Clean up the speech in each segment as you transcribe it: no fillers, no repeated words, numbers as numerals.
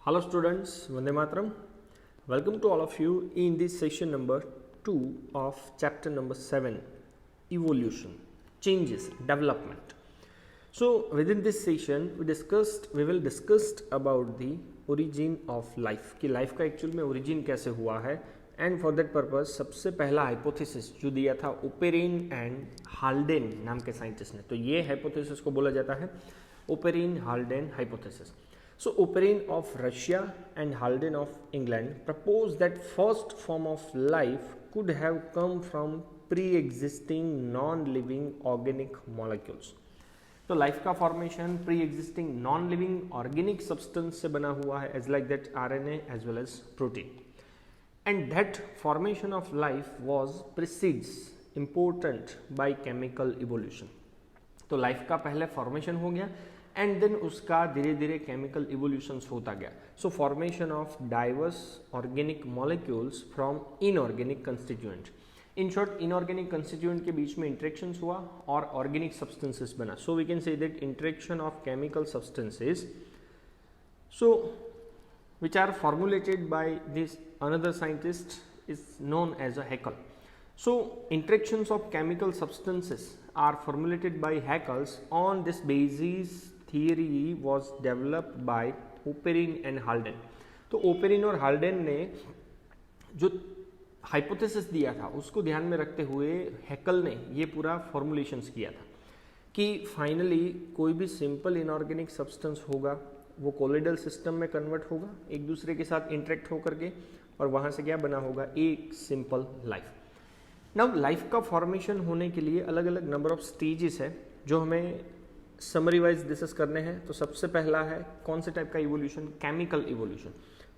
Hello students, Vande Mataram. Welcome to all of you in this session number 2 of chapter number 7, Evolution, Changes, Development. So within this session we will discuss about the origin of life कि life का actual में origin कैसे हुआ है and for that purpose सबसे पहला hypothesis जो दिया था ओपेरिन and हाल्डेन नाम के साइंटिस्ट ने, तो ये hypothesis को बोला जाता है Oparin Haldane hypothesis. So Oparin of Russia and Halden of England proposed that first form of life could have come from pre-existing non-living organic molecules. तो लाइफ का formation pre existing non living organic substance से बना हुआ है as like that RNA as well as protein, and that formation of life was precedes important by chemical evolution. तो life का पहले formation हो गया एंड देन उसका धीरे धीरे केमिकल इवोल्यूशंस होता गया. So formation of diverse organic molecules from inorganic constituent. In short inorganic constituent के बीच में इंटरेक्शंस हुआ और ऑर्गेनिक सब्सटेंसेस बना. So we can say that interaction of chemical substances so which are formulated by this another scientist is known as a Haeckel. So interactions of chemical substances are formulated by Haeckel. On this basis theory was developed by Oparin and Halden. तो Oparin और Haldane ने जो hypothesis दिया था उसको ध्यान में रखते हुए हैकल ने ये पूरा फॉर्मुलेशंस किया था कि फाइनली कोई भी सिंपल इनऑर्गेनिक सब्सटेंस होगा वो कोलोइडल सिस्टम में कन्वर्ट होगा एक दूसरे के साथ इंटरेक्ट होकर के, और वहाँ से क्या बना होगा एक सिंपल लाइफ. नाउ लाइफ का फॉर्मेशन होने के लिए अलग अलग नंबर ऑफ स्टेजेस है जो हमें समरी वाइज डिस्कस करने हैं. तो सबसे पहला है कौन से टाइप का इवोल्यूशन, केमिकल इवोल्यूशन.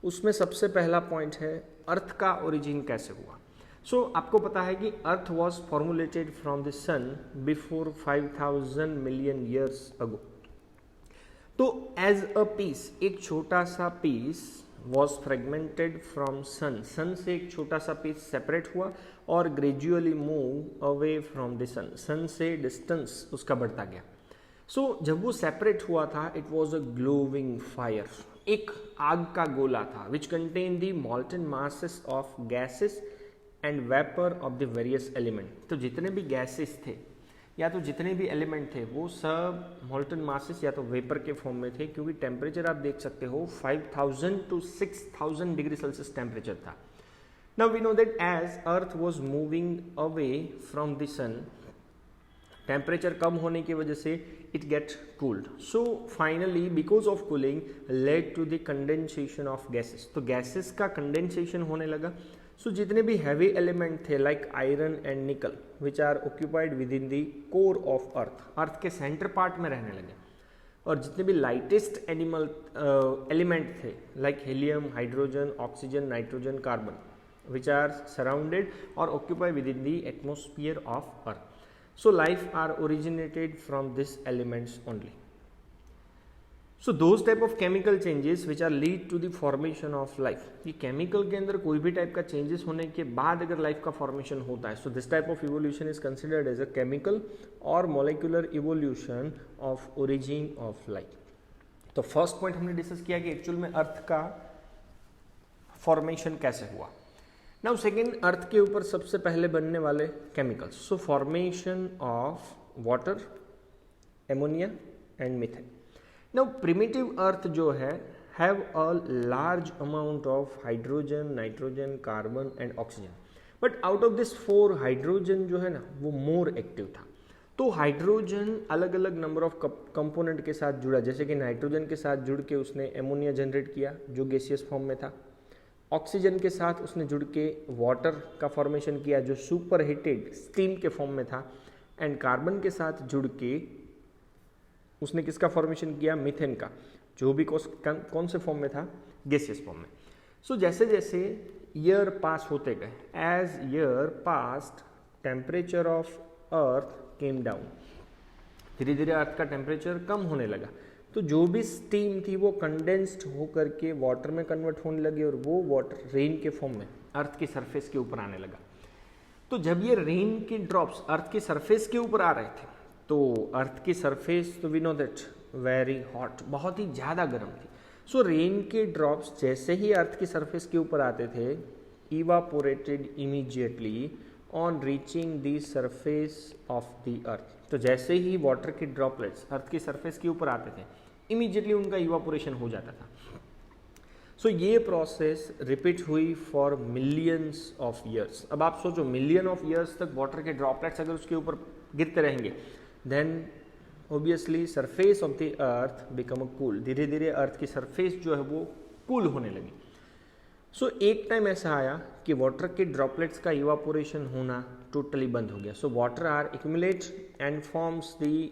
उसमें सबसे पहला पॉइंट है अर्थ का ओरिजिन कैसे हुआ. सो आपको पता है कि earth was formulated from the sun before 5000 million years ago. तो एज अ पीस एक छोटा सा piece was fragmented from sun. Sun से एक छोटा सा पीस सेपरेट हुआ और gradually move away from the sun. Sun से डिस्टेंस उसका बढ़ता गया. सो जब वो सेपरेट हुआ था it was a glowing fire. एक आग का गोला था which contain the मॉल्टन masses of gases and vapour of the various element. तो जितने भी गैसेस थे या तो जितने भी एलिमेंट थे वो सब मॉल्टन मासेस या तो वेपर के फॉर्म में थे, क्योंकि टेम्परेचर आप देख सकते हो 5000 to 6000 डिग्री सेल्सियस टेम्परेचर था. Now we know that as earth was moving away from the sun, temperature कम होने की वजह से it get cooled. So finally because of cooling led to the condensation of gases. तो gases का condensation होने लगा. सो जितने भी हैवी एलिमेंट थे like iron and nickel which are occupied within the core of earth, earth के centre part में रहने लगे. और जितने भी लाइटेस्ट एलिमेंट थे like helium, hydrogen, oxygen, nitrogen, carbon which are surrounded और occupied within the atmosphere of earth. So life are originated from these elements only. So those type of chemical changes which are lead to the formation of life. ये chemical के अंदर कोई भी type का changes होने के बाद अगर life का formation होता है, so this type of evolution is considered as a chemical or molecular evolution of origin of life. तो first point हमने डिस्कस किया कि एक्चुअल में अर्थ का फॉर्मेशन कैसे हुआ. नाउ सेकेंड, अर्थ के ऊपर सबसे पहले बनने वाले chemicals. So formation of water, ammonia and methane. Now primitive earth जो है have a large amount of hydrogen, nitrogen, carbon and oxygen. But out of this 4 hydrogen जो है ना वो मोर एक्टिव था. तो हाइड्रोजन अलग अलग नंबर ऑफ कंपोनेंट के साथ जुड़ा, जैसे कि नाइट्रोजन के साथ जुड़ के उसने एमोनिया जनरेट किया जो गैसियस फॉर्म में था. ऑक्सीजन के साथ उसने जुड़ के वाटर का फॉर्मेशन किया जो सुपर हीटेड स्टीम के फॉर्म में था. एंड कार्बन के साथ जुड़ के उसने किसका फॉर्मेशन किया, मीथेन का, जो भी कौन से फॉर्म में था, गैसियस फॉर्म में. सो जैसे जैसे ईयर पास होते गए, as year passed temperature of earth came down. धीरे धीरे अर्थ का टेम्परेचर कम होने लगा. तो जो भी स्टीम थी वो कंडेंस्ड होकर के वाटर में कन्वर्ट होने लगी और वो वाटर रेन के फॉर्म में अर्थ की सरफेस के ऊपर आने लगा. तो जब ये रेन के ड्रॉप्स अर्थ की सरफेस के ऊपर आ रहे थे तो अर्थ की सरफेस तो we know that very hot, बहुत ही ज़्यादा गर्म थी. सो रेन के ड्रॉप्स जैसे ही अर्थ की सरफेस के ऊपर आते थे, evaporated immediately on reaching the surface of the अर्थ। तो जैसे ही वाटर के ड्रॉपलेट्स अर्थ की सरफेस के ऊपर आते थे, इमीडिएटली उनका इवापोरेशन हो जाता था। सो ये प्रोसेस रिपीट हुई फॉर मिलियंस ऑफ ईयर्स। अब आप सोचो, मिलियन ऑफ ईयर्स तक वाटर के ड्रॉपलेट्स अगर उसके ऊपर गिरते रहेंगे, then obviously surface of the earth become cool. धीरे धीरे अर्थ की सरफेस जो है वो कूल होने लगी। सो एक टाइम ऐसा आया कि वाटर के ड्रॉपलेट्स का इवापोरेशन होना टोटली बंद हो गया। So water are accumulate and forms the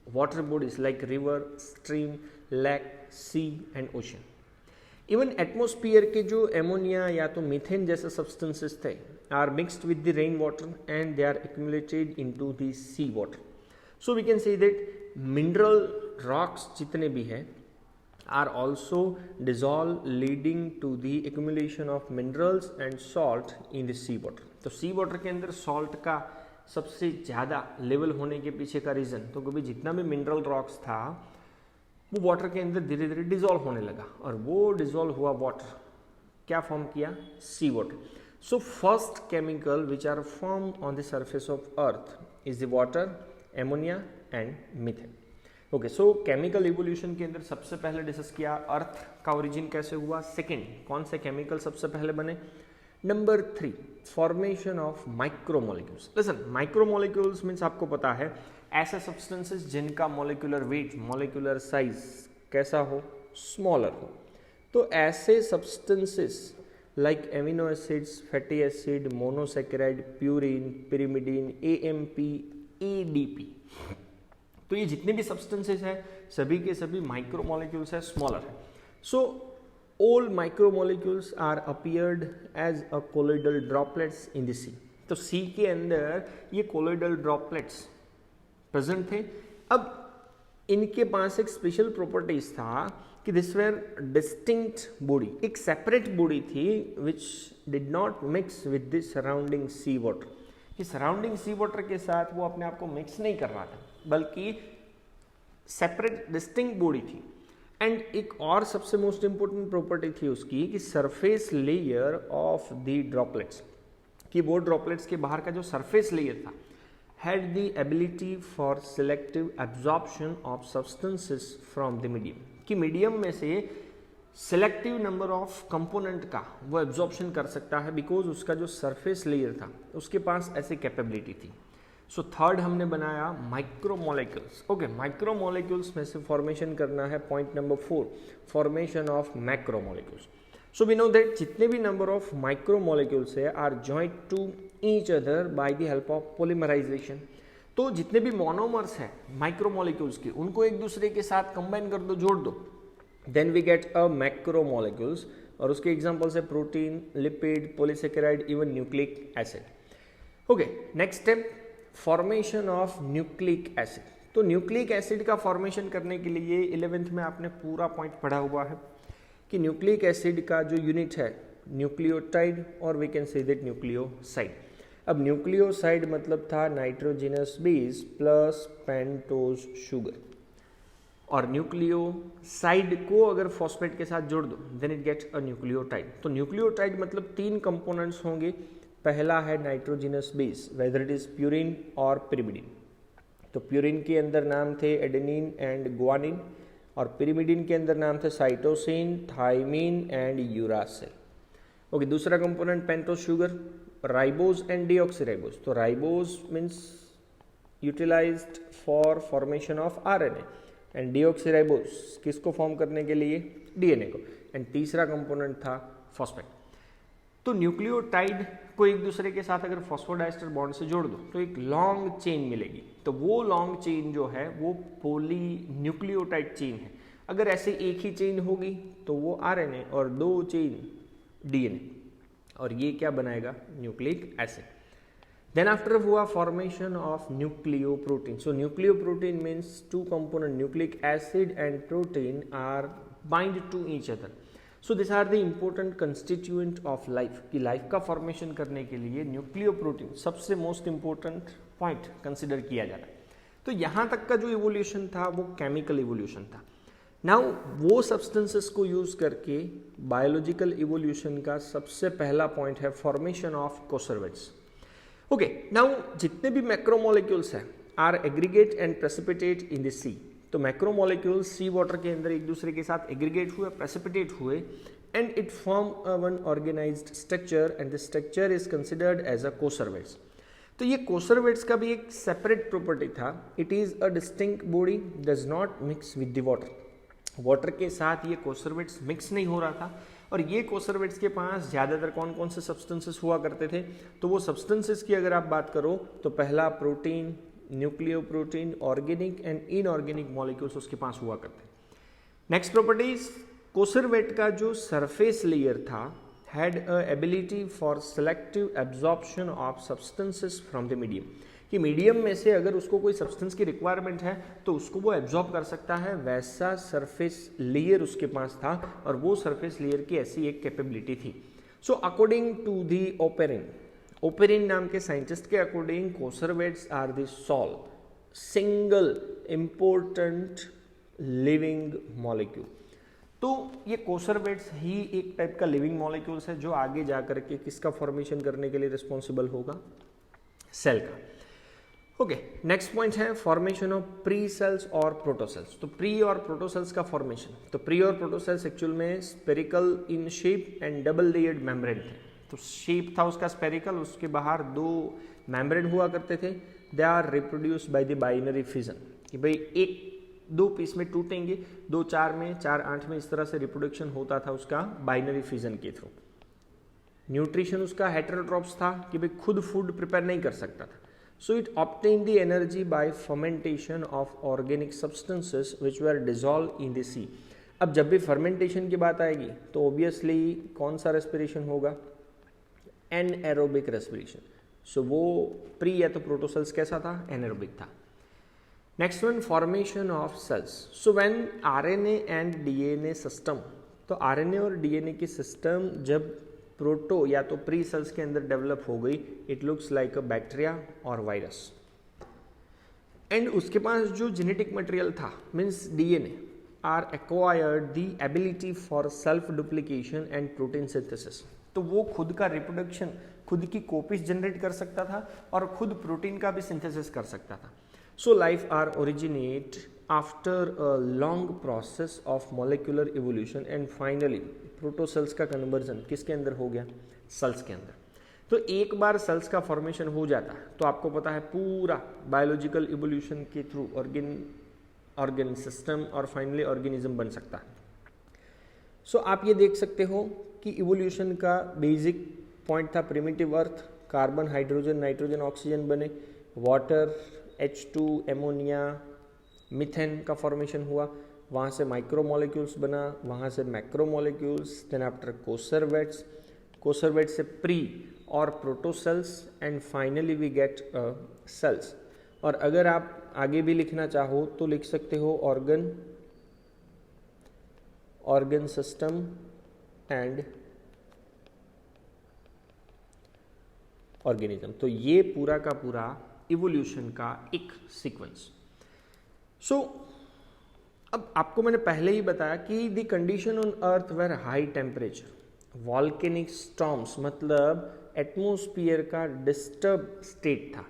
water bodies like river, stream, lake, sea and ocean. Even atmosphere के जो एमोनिया या तो मीथेन जैसे सब्सटेंसेस थे are mixed with the rain water and they are accumulated into the sea water. So we can say that mineral rocks जितने भी हैं are also dissolve leading to the accumulation of minerals and salt in the sea water. तो सी water के अंदर salt का सबसे ज़्यादा level होने के पीछे का रीज़न, तो कभी जितना भी मिनरल रॉक्स था वो वाटर के अंदर धीरे धीरे डिजॉल्व होने लगा, और वो डिजॉल्व हुआ वाटर क्या फॉर्म किया? Sea water. So first chemical which are form on the surface of earth is the water, ammonia and methane. Okay, so chemical evolution के अंदर सबसे पहले डिस्कस किया अर्थ का ओरिजिन कैसे हुआ। सेकेंड, कौन से केमिकल सबसे पहले बने। Number 3, formation of micromolecules. Listen, micromolecules means आपको पता है ऐसे सब्सटेंसेस जिनका मोलिकुलर वेट, मोलिकुलर साइज कैसा हो? स्मॉलर हो। तो ऐसे substances like amino acids, fatty acid, monosaccharide, purine, pyrimidine, AMP, ADP, तो ये जितने भी सब्सटेंसेस हैं सभी के सभी माइक्रोमोलिक्यूल्स है, स्मॉलर है। So all micromolecules are appeared as a colloidal droplets in the sea. तो सी के अंदर ये कोलोइडल ड्रॉपलेट्स प्रेजेंट थे। अब इनके पास एक स्पेशल प्रॉपर्टीज था कि दिस वेर डिस्टिंक्ट बॉडी, एक सेपरेट बॉडी थी which did not mix with the surrounding sea water. कि सराउंडिंग सी वाटर के साथ वो अपने आप को मिक्स नहीं कर रहा था, बल्कि सेपरेट डिस्टिंक्ट बॉडी थी। एंड एक और सबसे मोस्ट इंपोर्टेंट प्रॉपर्टी थी उसकी कि surface layer of the droplets, कि वो ड्रॉपलेट्स के बाहर का जो सरफेस लेयर था had the ability for selective absorption of substances from the medium, कि मीडियम में से सेलेक्टिव नंबर ऑफ कंपोनेंट का वो एब्जॉर्प्शन कर सकता है, बिकॉज उसका जो सरफेस लेयर था उसके पास ऐसी कैपेबिलिटी थी। सो थर्ड हमने बनाया माइक्रोमोलिक्यूल्स। ओके, माइक्रोमोलिक्यूल्स में से फॉर्मेशन करना है point number 4, formation of macromolecules. So we know that जितने भी नंबर ऑफ माइक्रोमोलिक्यूल्स है are joint to each other by the help of polymerisation. तो जितने भी मोनोमर्स हैं माइक्रोमोलिक्यूल्स के, उनको एक दूसरे के साथ कंबाइन कर दो, जोड़ दो, then we get a macromolecules. और उसके एग्जांपल्स है protein, lipid, polysaccharide, even nucleic acid. Okay, next step, formation of nucleic acid. तो न्यूक्लिक एसिड का फॉर्मेशन करने के लिए 11th में आपने पूरा पॉइंट पढ़ा हुआ है कि न्यूक्लिक एसिड का जो यूनिट है न्यूक्लियोटाइड, और we can say that nucleoside. अब न्यूक्लियोसाइड मतलब था nitrogenous base plus pentose sugar, और न्यूक्लियोसाइड को अगर फॉस्फेट के साथ जोड़ दो then it gets a nucleotide. तो न्यूक्लियोटाइड मतलब 3 कंपोनेंट्स होंगे। पहला है nitrogenous base, whether it is purine और पिरिमिडीन। तो प्यूरिन के अंदर नाम थे एडेनिन एंड ग्वानिन, और पिरिमिडीन के अंदर नाम थे cytosine, thymine and uracil. Okay, दूसरा component pentose sugar, ribose and deoxyribose. तो ribose means utilised for formation of RNA, and deoxyribose किसको फॉर्म करने के लिए? DNA को। एंड तीसरा कंपोनेंट था फॉस्फेट। तो न्यूक्लियोटाइड को एक दूसरे के साथ अगर फॉस्फोडाइस्टर बॉन्ड से जोड़ दो तो एक लॉन्ग चेन मिलेगी। तो वो लॉन्ग चेन जो है वो पॉली न्यूक्लियोटाइड चेन है। अगर ऐसे एक ही चेन होगी तो वो RNA, और 2 चेन DNA, और ये क्या बनाएगा? Nucleic acid. देन आफ्टर हुआ formation of nucleoprotein. So nucleoprotein means 2 component nucleic acid and protein are bind to each other. So this are the important constituent of life, कि life का formation करने के लिए न्यूक्लियोप्रोटीन सबसे most important point consider किया जाता है। तो यहाँ तक का जो इवोल्यूशन था वो केमिकल इवोल्यूशन था। नाउ वो सब्सटेंसेस को यूज करके बायोलॉजिकल इवोल्यूशन का सबसे पहला पॉइंट है formation of coacervates. Okay, now जितने भी मैक्रोमोलिक्यूल्स हैं are aggregate and precipitate in the sea. तो मैक्रोमोलिक्यूल्स सी वाटर के अंदर एक दूसरे के साथ एग्रीगेट हुए, प्रेसिपिटेट हुए, and it form one organised structure and the structure is considered as a coacervates. तो ये कोसर्वेट्स का भी एक सेपरेट प्रॉपर्टी था, it is a distinct body, does not mix with the water. Water के साथ ये कोसर्वेट्स मिक्स नहीं हो रहा था। और ये कोसर्वेट्स के पास ज़्यादातर कौन कौन से सब्सटेंसेस हुआ करते थे? तो वो सब्सटेंसेस की अगर आप बात करो तो पहला protein, nucleoprotein, organic and inorganic molecules उसके पास हुआ करते। नेक्स्ट प्रॉपर्टीज, कोसर्वेट का जो सरफेस लेयर था had a ability for selective absorption of substances from the medium, कि मीडियम में से अगर उसको कोई सब्सटेंस की रिक्वायरमेंट है तो उसको वो एब्जॉर्ब कर सकता है, वैसा सरफेस लेयर उसके पास था और वो सरफेस लेयर की ऐसी एक कैपेबिलिटी थी। So according to the Oparin नाम के साइंटिस्ट के according coacervates are the sole single important living molecule. तो ये कोसर्वेट्स ही एक टाइप का लिविंग मॉलिक्यूल्स है जो आगे जाकर के किसका फॉर्मेशन करने के लिए रिस्पॉन्सिबल होगा? सेल का। ओके, नेक्स्ट पॉइंट है फॉर्मेशन ऑफ प्री सेल्स और प्रोटोसेल्स। तो प्री और प्रोटोसेल्स का फॉर्मेशन, तो प्री और प्रोटोसेल्स एक्चुअल में spherical in shape and double layered membrane थे। तो शेप था उसका स्पेरिकल, उसके बाहर दो मेम्ब्रेन हुआ करते थे। They are reproduced by the binary fission, कि भाई एक दो पीस में टूटेंगे, 2 4 में, 4 8 में, इस तरह से रिप्रोडक्शन होता था उसका बाइनरी फिजन के थ्रू। न्यूट्रिशन उसका हेटेरोट्रॉप्स था, कि भाई खुद फूड प्रिपेयर नहीं कर सकता था। So it obtained the energy by fermentation of organic substances which were dissolved in the sea. अब जब भी फर्मेंटेशन की बात आएगी तो ऑब्वियसली कौन सा रेस्पिरेशन होगा? Anaerobic respiration. सो वो प्री या तो प्रोटोसेल्स कैसा था? एनएरोबिक था। Next one, formation of cells. So when RNA and DNA system, तो आरएनए और डीएनए की सिस्टम जब प्रोटो या तो प्री सेल्स के अंदर डेवलप हो गई, it looks like a bacteria और वायरस। एंड उसके पास जो जेनेटिक मटेरियल था means DNA are acquired the ability for self duplication and protein synthesis. तो वो खुद का रिप्रोडक्शन, खुद की कॉपीज जनरेट कर सकता था और खुद प्रोटीन का भी सिंथेसिस कर सकता था। So life are originate after a long process of molecular evolution and finally protocells का कन्वर्जन किसके अंदर हो गया? सेल्स के अंदर। तो एक बार सेल्स का फॉर्मेशन हो जाता है तो आपको पता है पूरा बायोलॉजिकल इवोल्यूशन के थ्रू ऑर्गेन सिस्टम और फाइनली ऑर्गेनिज्म बन सकता है। सो आप ये देख सकते हो कि इवोल्यूशन का बेसिक पॉइंट था प्रिमिटिव अर्थ, कार्बन, हाइड्रोजन, नाइट्रोजन, ऑक्सीजन बने, वाटर, H2, एमोनिया, मीथेन का फॉर्मेशन हुआ, वहाँ से माइक्रोमोलिक्यूल्स बना, वहाँ से मैक्रोमोलिक्यूल्स, देन आफ्टर कोसर्वेट्स से प्री और protocells and finally we get cells. और अगर आप आगे भी लिखना चाहो तो लिख सकते हो ऑर्गन सिस्टम एंड ऑर्गेनिज्म। तो ये पूरा का पूरा इवोल्यूशन का एक सीक्वेंस। सो अब आपको मैंने पहले ही बताया कि the condition on earth where high temperature, volcanic storms, मतलब एटमोस्फियर का डिस्टर्ब स्टेट था,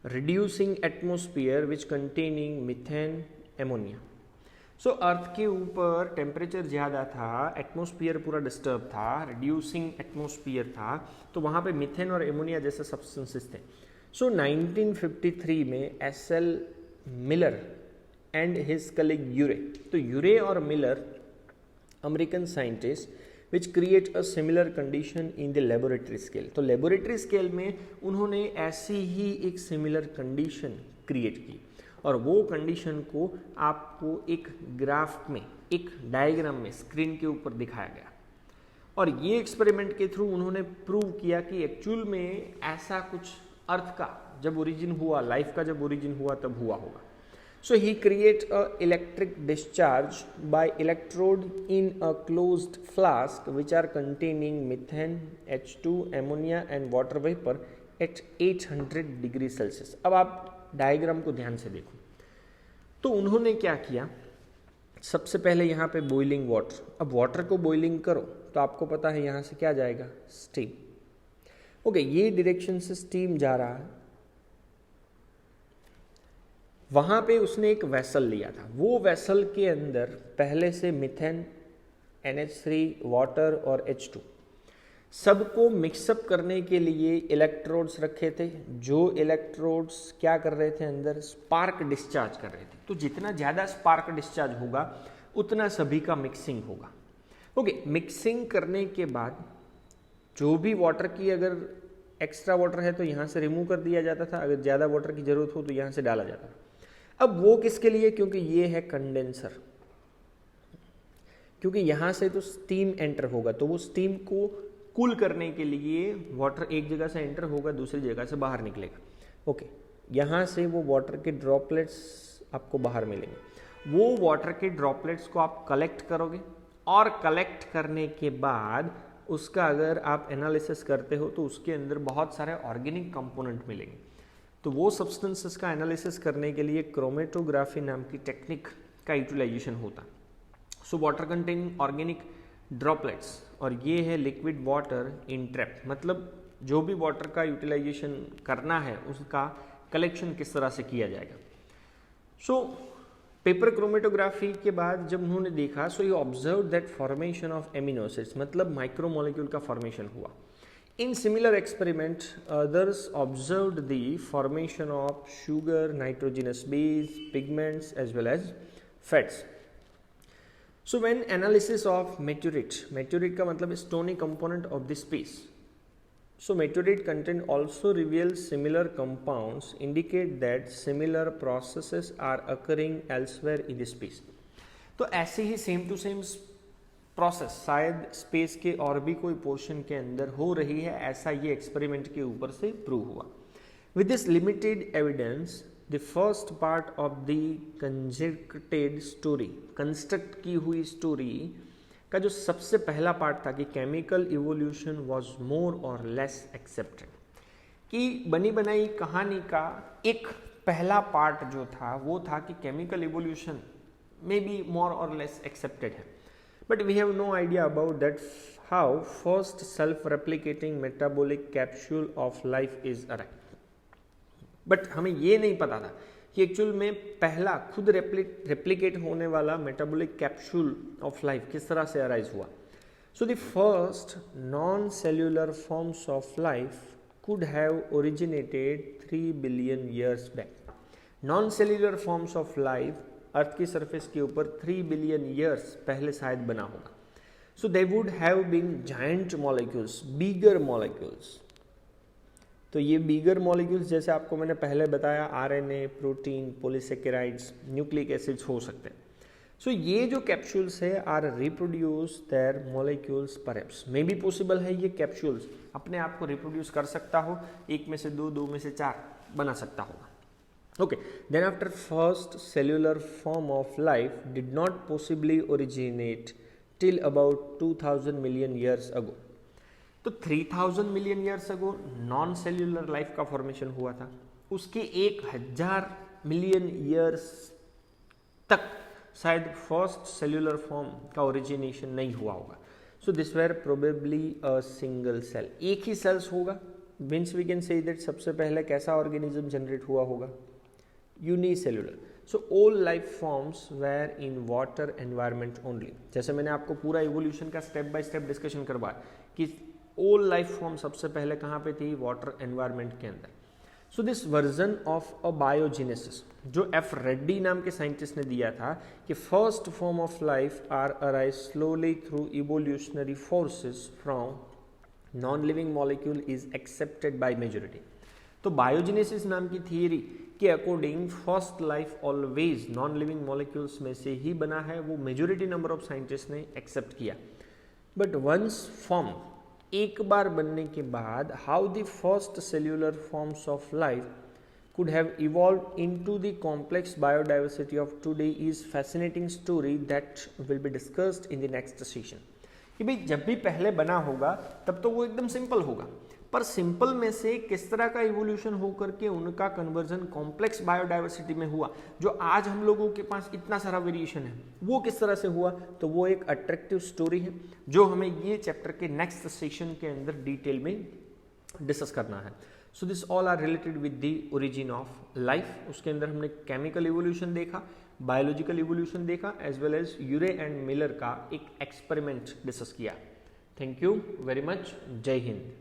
रिड्यूसिंग एटमोस्फियर विच कंटेनिंग मीथेन, एमोनिया। सो अर्थ के ऊपर टेम्परेचर ज़्यादा था, एटमोस्फियर पूरा डिस्टर्ब था, रिड्यूसिंग एटमोस्फियर था, तो वहाँ पे मीथेन और एमोनिया जैसे सब्सटेंसेस थे। सो 1953 में S L. Miller and his colleague Urey, तो यूरे और Miller American scientist which create a similar condition in the laboratory scale. तो लेबोरेटरी स्केल में उन्होंने ऐसी ही एक सिमिलर कंडीशन क्रिएट की और वो कंडीशन को आपको एक ग्राफ में, एक डायग्राम में स्क्रीन के ऊपर दिखाया गया। और ये एक्सपेरिमेंट के थ्रू उन्होंने प्रूव किया कि एक्चुअल में ऐसा कुछ अर्थ का जब ओरिजिन हुआ, लाइफ का जब ओरिजिन हुआ तब हुआ होगा। So he create a electric discharge by electrode in a closed flask which are containing methane, H2, ammonia and water vapour at 800 degree Celsius. अब आप डायग्राम को ध्यान से देखो। तो उन्होंने क्या किया सबसे पहले यहाँ पे बॉइलिंग वाटर, अब वाटर को बॉइलिंग करो तो आपको पता है यहाँ से क्या जाएगा, स्टीम। ओके, ये डायरेक्शन से स्टीम जा रहा है, वहाँ पे उसने एक वेसल लिया था, वो वेसल के अंदर पहले से मिथेन, NH3, वाटर और H2 सबको मिक्सअप करने के लिए इलेक्ट्रोड्स रखे थे, जो इलेक्ट्रोड्स क्या कर रहे थे, अंदर स्पार्क डिस्चार्ज कर रहे थे। तो जितना ज़्यादा स्पार्क डिस्चार्ज होगा उतना सभी का मिक्सिंग होगा। ओके, मिक्सिंग करने के बाद जो भी वाटर की अगर एक्स्ट्रा वाटर है तो यहाँ से रिमूव कर दिया जाता था, अगर ज़्यादा वाटर की ज़रूरत हो तो यहाँ से डाला जाता था। अब वो किसके लिए, क्योंकि ये है कंडेंसर, क्योंकि यहाँ से तो स्टीम एंटर होगा, तो वो स्टीम को कूल करने के लिए वाटर एक जगह से एंटर होगा, दूसरी जगह से बाहर निकलेगा। ओके, यहाँ से वो वाटर के ड्रॉपलेट्स आपको बाहर मिलेंगे, वो वाटर के ड्रॉपलेट्स को आप कलेक्ट करोगे और कलेक्ट करने के बाद उसका अगर आप एनालिसिस करते हो तो उसके अंदर बहुत सारे ऑर्गेनिक कंपोनेंट मिलेंगे। तो वो सब्सटेंसेस का एनालिसिस करने के लिए क्रोमेटोग्राफी नाम की टेक्निक का यूटिलाइजेशन होता। So water containing organic droplets, और ये है लिक्विड वाटर इन ट्रैप, मतलब जो भी वाटर का यूटिलाइजेशन करना है उसका कलेक्शन किस तरह से किया जाएगा। सो पेपर क्रोमेटोग्राफी के बाद जब उन्होंने देखा, so you observe that formation of amino acids, मतलब माइक्रोमोलिक्यूल का फॉर्मेशन हुआ। In similar experiment others observed the formation of sugar, nitrogenous base, pigments as well as fats. So when analysis of meteorite का मतलब stony component of the space, so meteorite content also reveals similar compounds, indicate that similar processes are occurring elsewhere in the space। तो ऐसे ही same to same process शायद space के और भी कोई portion के अंदर हो रही है, ऐसा ये एक्सपेरिमेंट के ऊपर से प्रूव हुआ। With this limited evidence the first part of the constructed story, construct की हुई स्टोरी का जो सबसे पहला पार्ट था कि केमिकल इवोल्यूशन वाज मोर और लेस एक्सेप्टेड, कि बनी बनाई कहानी का एक पहला पार्ट जो था वो था कि chemical evolution may be more और लेस एक्सेप्टेड है, but we have no idea about that how first self replicating metabolic capsule of life is arrived. But हमें ये नहीं पता था कि एक्चुअल में पहला खुद रेप्लिकेट होने वाला मेटाबॉलिक कैप्सूल ऑफ लाइफ किस तरह से अराइज हुआ। So the first non cellular forms of life could have originated 3 billion years back. Non cellular forms of life earth की सरफेस के ऊपर 3 बिलियन ईयर्स पहले शायद बना होगा। So they would have been giant molecules, bigger molecules. तो ये बिगर molecules जैसे आपको मैंने पहले बताया, RNA, protein, polysaccharides, nucleic acids हो सकते हैं। सो ये जो कैप्सूल्स है are reproduce their molecules perhaps, may be possible है ये कैप्सूल्स अपने आप को रिप्रोड्यूस कर सकता हो, एक में से दो में से 4 बना सकता होगा। Okay, then after first cellular form of life did not possibly originate till about 2000 million years ago. तो 3000 million years ago non cellular life का फॉर्मेशन हुआ था, उसके 1000 मिलियन ईयर्स तक शायद फर्स्ट सेल्यूलर फॉर्म का ओरिजिनेशन नहीं हुआ होगा। So this were probably a single cell, एक ही सेल्स होगा, means we can say that सबसे पहले कैसा ऑर्गेनिज्म जनरेट हुआ होगा, unicellular. So all life forms were in water environment only. जैसे मैंने आपको पूरा इवोल्यूशन का स्टेप बाय स्टेप डिस्कशन करवाया कि ऑल लाइफ फॉर्म सबसे पहले कहाँ पे थी, वाटर एनवायरमेंट के अंदर। So this version of a biogenesis जो एफ रेड्डी नाम के साइंटिस्ट ने दिया था कि first form of life are arise slowly through evolutionary forces from non living molecule is accepted by majority. तो बायोजेनेसिस नाम की थियरी के according first life always non living molecules में से ही बना है, वो मेजॉरिटी नंबर ऑफ साइंटिस्ट ने एक्सेप्ट किया। बट वंस फॉर्म, एक बार बनने के बाद, how the first cellular forms of life could have evolved into the complex biodiversity of today is fascinating story that will be discussed in the next session। कि भाई जब भी पहले बना होगा तब तो वो एकदम सिंपल होगा, पर सिंपल में से किस तरह का इवोल्यूशन होकर के उनका कन्वर्जन कॉम्प्लेक्स बायोडाइवर्सिटी में हुआ, जो आज हम लोगों के पास इतना सारा वेरिएशन है, वो किस तरह से हुआ, तो वो एक अट्रैक्टिव स्टोरी है जो हमें ये चैप्टर के नेक्स्ट सेशन के अंदर डिटेल में डिस्कस करना है। So this all are related with the origin of life. उसके अंदर हमने केमिकल इवोल्यूशन देखा, बायोलॉजिकल इवोल्यूशन देखा, as well as Urey and Miller का एक एक्सपेरिमेंट डिस्कस किया। Thank you very much. जय हिंद।